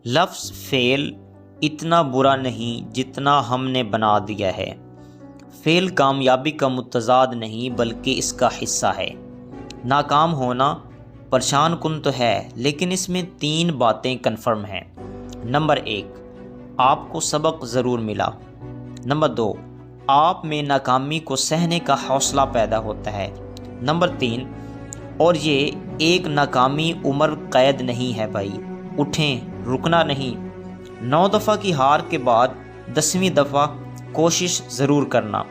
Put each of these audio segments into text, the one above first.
لفظ فعل اتنا برا نہیں جتنا ہم نے بنا دیا ہے۔ فعل کامیابی کا متضاد نہیں بلکہ اس کا حصہ ہے۔ ناکام ہونا پریشان کن تو ہے، لیکن اس میں 3 باتیں کنفرم ہیں۔ نمبر 1، آپ کو سبق ضرور ملا۔ نمبر 2، آپ میں ناکامی کو سہنے کا حوصلہ پیدا ہوتا ہے۔ نمبر 3، اور یہ ایک ناکامی عمر قید نہیں ہے بھائی، اٹھیں، رکنا نہیں۔ 9 دفعہ کی ہار کے بعد 10ویں دفعہ کوشش ضرور کرنا،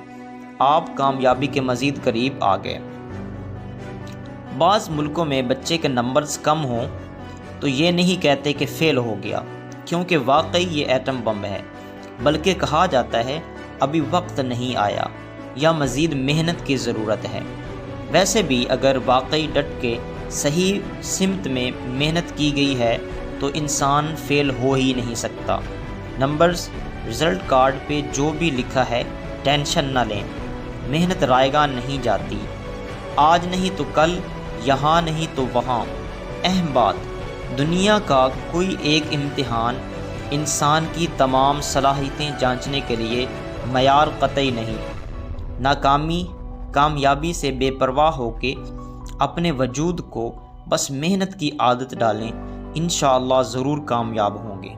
آپ کامیابی کے مزید قریب آ گئے۔ بعض ملکوں میں بچے کے نمبرز کم ہوں تو یہ نہیں کہتے کہ فیل ہو گیا، کیونکہ واقعی یہ ایٹم بم ہے، بلکہ کہا جاتا ہے ابھی وقت نہیں آیا یا مزید محنت کی ضرورت ہے۔ ویسے بھی اگر واقعی ڈٹ کے صحیح سمت میں محنت کی گئی ہے تو انسان فیل ہو ہی نہیں سکتا۔ نمبرز رزلٹ کارڈ پہ جو بھی لکھا ہے ٹینشن نہ لیں، محنت رائے گاں نہیں جاتی، آج نہیں تو کل، یہاں نہیں تو وہاں۔ اہم بات، دنیا کا کوئی ایک امتحان انسان کی تمام صلاحیتیں جانچنے کے لیے معیار قطعی نہیں۔ ناکامی کامیابی سے بے پرواہ ہو کے اپنے وجود کو بس محنت کی عادت ڈالیں، انشاءاللہ ضرور کامیاب ہوں گے۔